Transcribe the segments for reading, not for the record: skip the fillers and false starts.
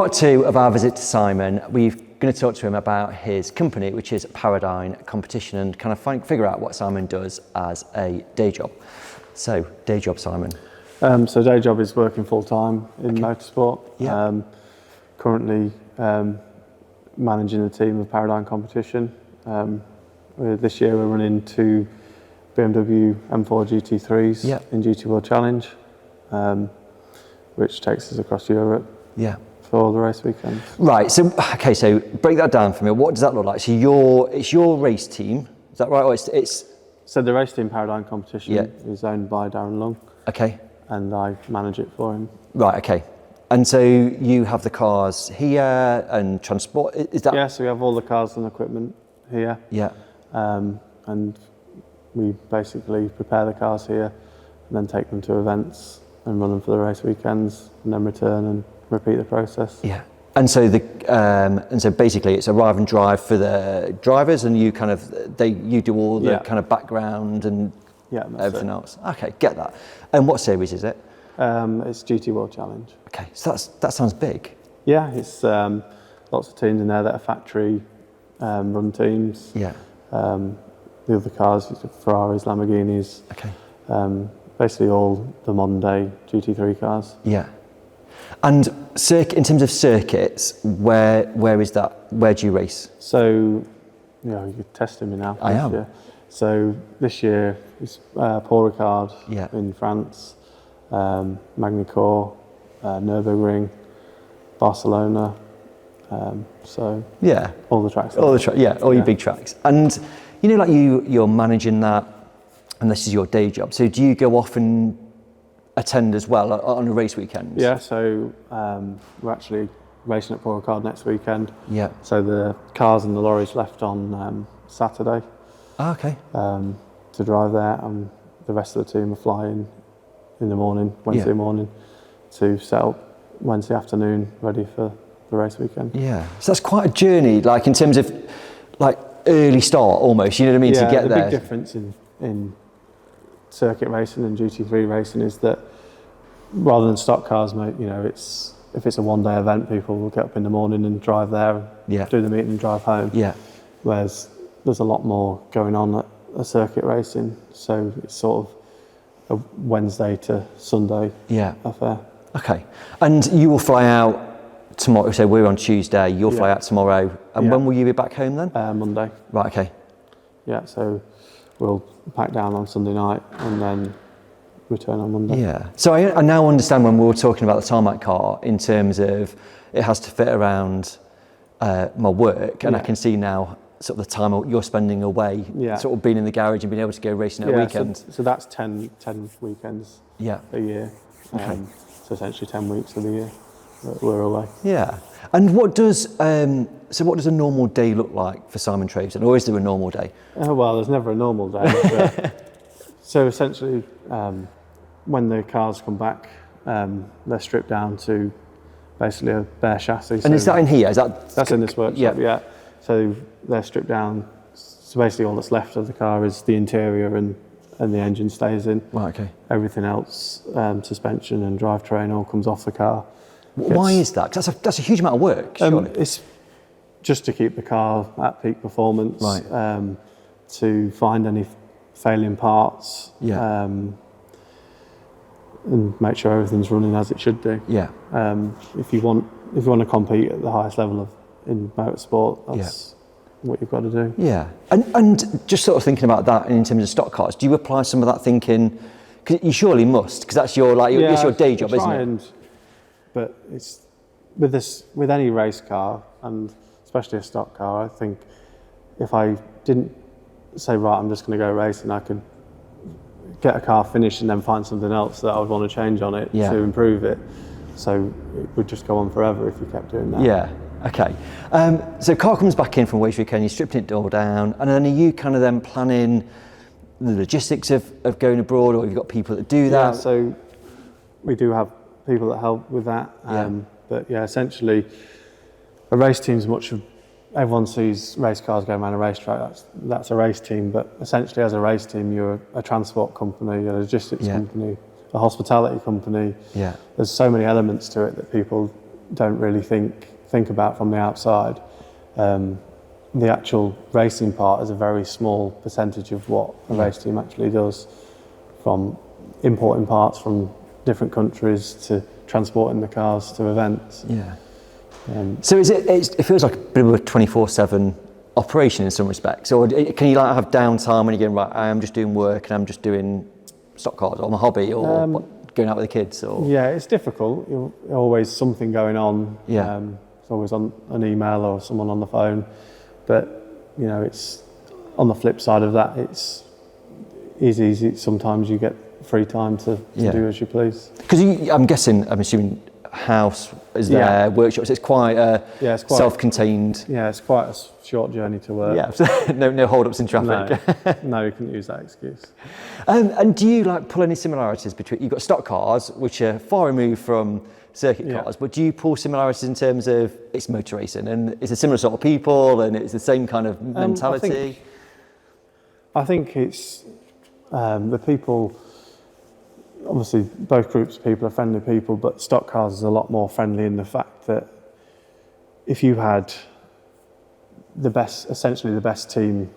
Part two of our visit to Simon, we're going to talk to him about his company, which is Paradigm Competition, and kind of figure out what Simon does as a day job. So, day job, Simon. So day job is working full time in motorsport. Yeah. Currently managing the team of Paradigm Competition. This year we're running 2 BMW M4 GT3s in GT World Challenge, which takes us across Europe. Yeah. For the race weekends. Right. So okay. So break that down for me. What does that look like? So it's your race team. Is that right? Or it's So the race team Paradigm Competition is owned by Darren Long. Okay. And I manage it for him. Right. Okay. And so you have the cars here and transport. Is that? Yeah. So we have all the cars and equipment here. Yeah. And we basically prepare the cars here, and then take them to events and run them for the race weekends, and then return and repeat the process. Yeah. And so basically it's arrive and drive for the drivers, and you kind of you do all the kind of background and everything else. Okay, get that. And what series is it? It's GT World Challenge. Okay, so that sounds big. Yeah, it's lots of teams in there that are factory run teams. Yeah. The other cars, Ferraris, Lamborghinis. Okay. Basically all the modern day GT3 cars. Yeah. And in terms of circuits, where is that? Where do you race? So, you're testing me now. I am. Year. So this year it's Paul Ricard in France, Magny-Cours, Nürburgring, Barcelona. So all the tracks. All your big tracks. And like you're managing that, and this is your day job. So do you go off and attend as well on a race weekend? Yeah, so we're actually racing at Paul Ricard next weekend. Yeah. So the cars and the lorries left on Saturday. Oh, okay. To drive there, and the rest of the team are flying in the morning, Wednesday morning, to set up Wednesday afternoon, ready for the race weekend. Yeah. So that's quite a journey, like in terms of like early start almost. You know what I mean? To get there. The big difference in circuit racing and GT3 racing is that rather than stock cars, if it's a one-day event, people will get up in the morning and drive there, do the meeting and drive home. Yeah. Whereas there's a lot more going on at a circuit racing, so it's sort of a Wednesday to Sunday affair. Okay. And you will fly out tomorrow. So we're on Tuesday. You'll fly out tomorrow. And when will you be back home then? Monday. Right. Okay. Yeah. So we'll pack down on Sunday night and then return on Monday. Yeah. So I now understand when we were talking about the tarmac car in terms of it has to fit around my work, and I can see now sort of the time you're spending away, sort of being in the garage and being able to go racing at weekends. So that's 10 weekends a year. Okay. So essentially 10 weeks of the year that we're away. Yeah. And what does a normal day look like for Simon Traves? Or is there a normal day? Well, there's never a normal day. So essentially, when the cars come back, they're stripped down to basically a bare chassis. And is that in here? That's in this workshop, yeah. So they're stripped down. So basically all that's left of the car is the interior and the engine stays in. Right, okay. Everything else, suspension and drivetrain, all comes off the car. Why is that? 'Cause that's a huge amount of work, surely. It's just to keep the car at peak performance, to find any failing parts, and make sure everything's running as it should do. Yeah. If you want to compete at the highest level in motorsport, that's what you've got to do. Yeah. And just sort of thinking about that in terms of stock cars, do you apply some of that thinking? Because you surely must, because that's your it's your day job, isn't it? But it's with any race car, and especially a stock car, I think if I didn't say, right, I'm just going to go racing, I could get a car finished and then find something else that I would want to change on it to improve it. So it would just go on forever if you kept doing that. Yeah. Okay. So car comes back in from race weekend, you're stripping it all down, and then are you kind of then planning the logistics of going abroad, or have you got people that do that? Yeah, so we do have people that help with that. But essentially a race team's everyone sees race cars going around a racetrack, that's a race team, but essentially as a race team you're a transport company, a logistics company, a hospitality company. Yeah. There's so many elements to it that people don't really think about from the outside. The actual racing part is a very small percentage of what a race team actually does, from importing parts from different countries to transporting the cars to events. Yeah. So it feels like a bit of a 24/7 operation in some respects, or can you like have downtime when you're going, right, I am just doing work and I'm just doing stock cars or my hobby, or going out with the kids? Or yeah, it's difficult. You're always something going on. Yeah. It's always on an email or someone on the phone, but you know, it's on the flip side of that, it's easy. Sometimes you get free time to do as you please. Because I'm assuming house is there, workshops. It's quite self-contained. Yeah, it's quite a short journey to work. Yeah, no hold-ups in traffic. No, you couldn't use that excuse. And do you like pull any similarities between? You've got stock cars, which are far removed from circuit cars, but do you pull similarities in terms of it's motor racing and it's a similar sort of people and it's the same kind of mentality? I think it's the people. Obviously, both groups of people are friendly people, but stock cars is a lot more friendly in the fact that if you had essentially the best team,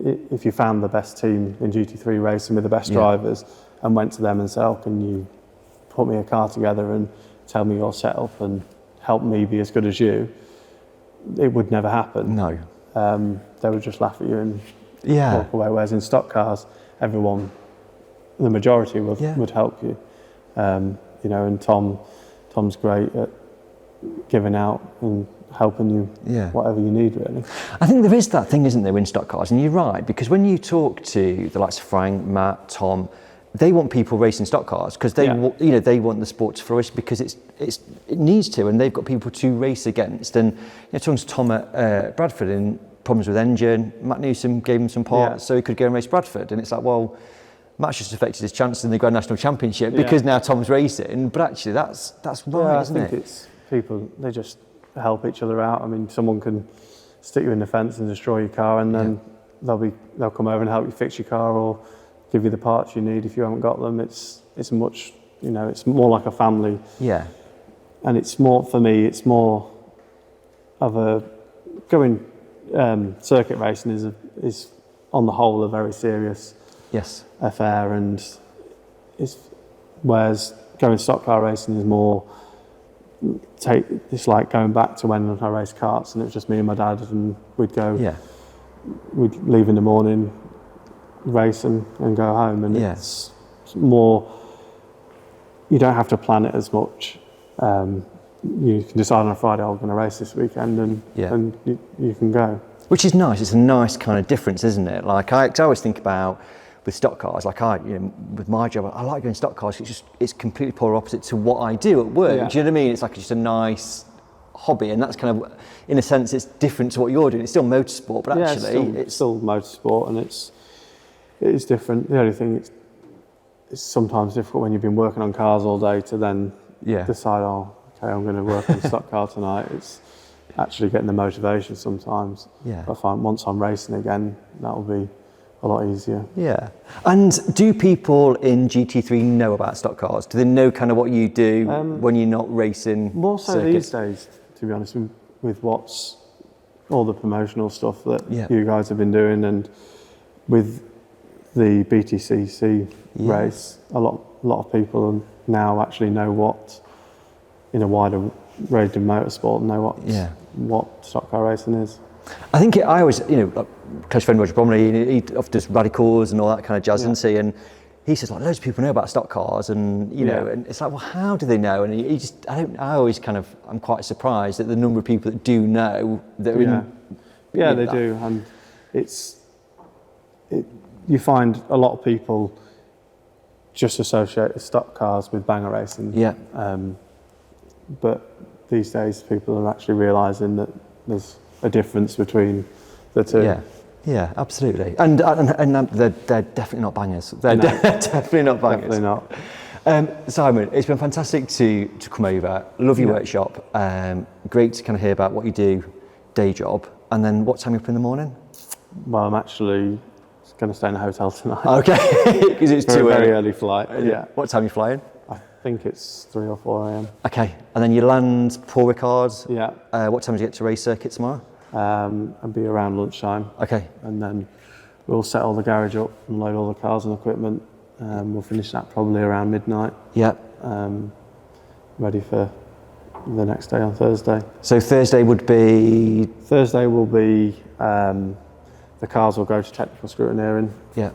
if you found the best team in GT3 racing with the best drivers and went to them and said, "Oh, can you put me a car together and tell me your setup and help me be as good as you?" It would never happen. No. They would just laugh at you and walk away. Whereas in stock cars, the majority would help you. You know, and Tom's great at giving out and helping you whatever you need, really. I think there is that thing, isn't there, in stock cars? And you're right, because when you talk to the likes of Frank, Matt, Tom, they want people racing stock cars because they want the sport to flourish because it needs to, and they've got people to race against. And talking to Tom at Bradford and problems with engine, Matt Newsom gave him some parts so he could go and race Bradford, and it's like, well, Matt's just affected his chances in the Grand National Championship because now Tom's racing, but actually that's right, isn't it? I think it's people, they just help each other out. I mean, someone can stick you in the fence and destroy your car, and then they'll come over and help you fix your car or give you the parts you need if you haven't got them. It's much, it's more like a family. Yeah. And it's more, for me, it's more of circuit racing is on the whole a very serious affair, and whereas going stock car racing is more it's like going back to when I raced karts and it was just me and my dad, and we'd we'd leave in the morning, race and go home, and it's more, you don't have to plan it as much. You can decide on a Friday, I'm going to race this weekend, and you can go. Which is nice. It's a nice kind of difference, isn't it? Like I always think about with stock cars, like with my job, I like going stock cars. It's completely polar opposite to what I do at work. Do you know what I mean? It's like just a nice hobby, and that's kind of, in a sense, it's different to what you're doing. It's still motorsport, but actually, it's still motorsport, and it is different. The only thing it's sometimes difficult when you've been working on cars all day to then decide, oh, okay, I'm going to work on a stock car tonight. It's actually getting the motivation sometimes. Yeah. But I find once I'm racing again, that'll be a lot easier. Yeah. And do people in GT3 know about stock cars? Do they know kind of what you do when you're not racing? More so circuits? These days, to be honest, with what's all the promotional stuff that you guys have been doing, and with the BTCC race, a lot of people now actually know what, in a wider range of motorsport, know what stock car racing is. I think I always, like close friend Roger Bromley, he often does radicals and all that kind of jazz, and he says like loads of people know about stock cars, and know, and it's like, well, how do they know? And I always kind of, I'm quite surprised at the number of people that do know that are they do, and you find a lot of people just associate stock cars with banger racing. Yeah. But these days people are actually realising that there's a difference between the two. Yeah, yeah, absolutely. And they're definitely not bangers. They're definitely not bangers. Definitely not. Simon, it's been fantastic to come over. Love your workshop. Great to kind of hear about what you do, day job. And then what time are you up in the morning? Well, I'm actually going to stay in a hotel tonight. Okay, because it's too early. Very early flight. Yeah. What time are you flying? think it's 3 or 4 a.m. Okay, and then you land Paul Ricard. Yeah. What time do you get to race circuit tomorrow? I'll be around lunchtime. Okay. And then we'll set all the garage up and load all the cars and equipment. We'll finish that probably around midnight. Yeah. Ready for the next day on Thursday. So Thursday will be... the cars will go to technical scrutineering. Yeah.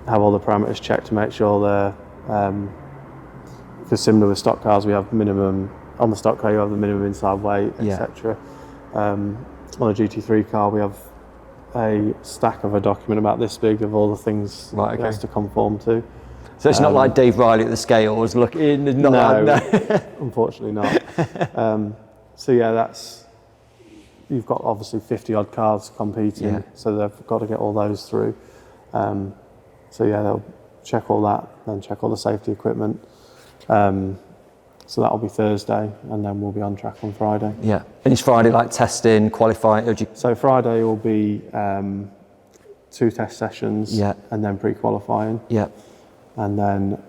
Have all the parameters checked to make sure they're... because similar with stock cars, we have minimum... On the stock car, you have the minimum inside weight, etc. On a GT3 car, we have a stack of a document about this big of all the things it has to conform to. So it's not like Dave Riley at the scales looking... No, unfortunately not. So yeah, you've got obviously 50 odd cars competing, so they've got to get all those through. So yeah, they'll check all that, then check all the safety equipment. So that'll be Thursday, and then we'll be on track on Friday. Yeah, and it's Friday like testing, qualifying? So Friday will be 2 test sessions, and then pre-qualifying. Yeah. And then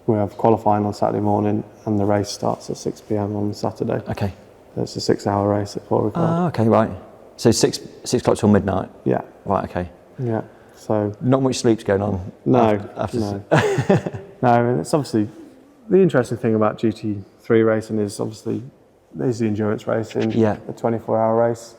we have qualifying on Saturday morning, and the race starts at 6 p.m. on Saturday. Okay. It's a 6-hour race at Paul Ricard. Oh, okay, right. So 6 o'clock till midnight? Yeah. Right, okay. Yeah, so... Not much sleep's going on? No, no, and it's obviously... The interesting thing about GT3 racing is obviously there's the endurance racing, a 24-hour race.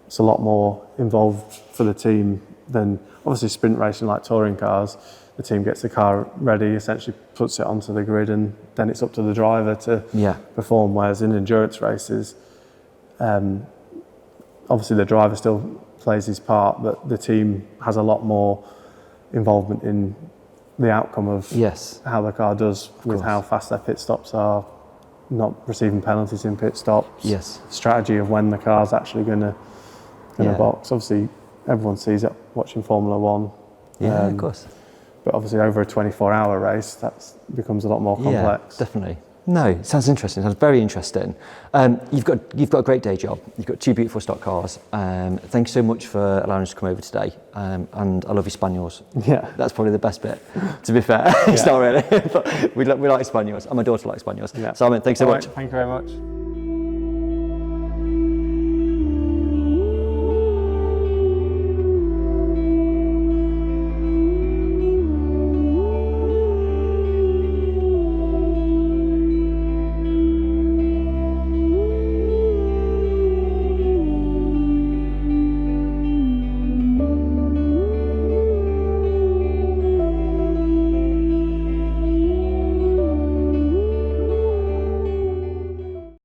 It's a lot more involved for the team than obviously sprint racing like touring cars. The team gets the car ready, essentially puts it onto the grid, and then it's up to the driver to perform. Whereas in endurance races, obviously the driver still plays his part, but the team has a lot more involvement in the outcome of how the car does, with how fast their pit stops are, not receiving penalties in pit stops, strategy of when the car's actually going to box. Obviously, everyone sees it watching Formula One. Yeah, of course. But obviously, over a 24-hour race, that becomes a lot more complex. Yeah, definitely. No, it sounds interesting. Sounds very interesting. You've got a great day job. You've got 2 beautiful stock cars. Thank you so much for allowing us to come over today. And I love your Spaniels. Yeah, that's probably the best bit. To be fair, it's not really, but we like Spaniels, and my daughter likes Spaniels. Yeah. Simon, thanks so much. Thank you very much.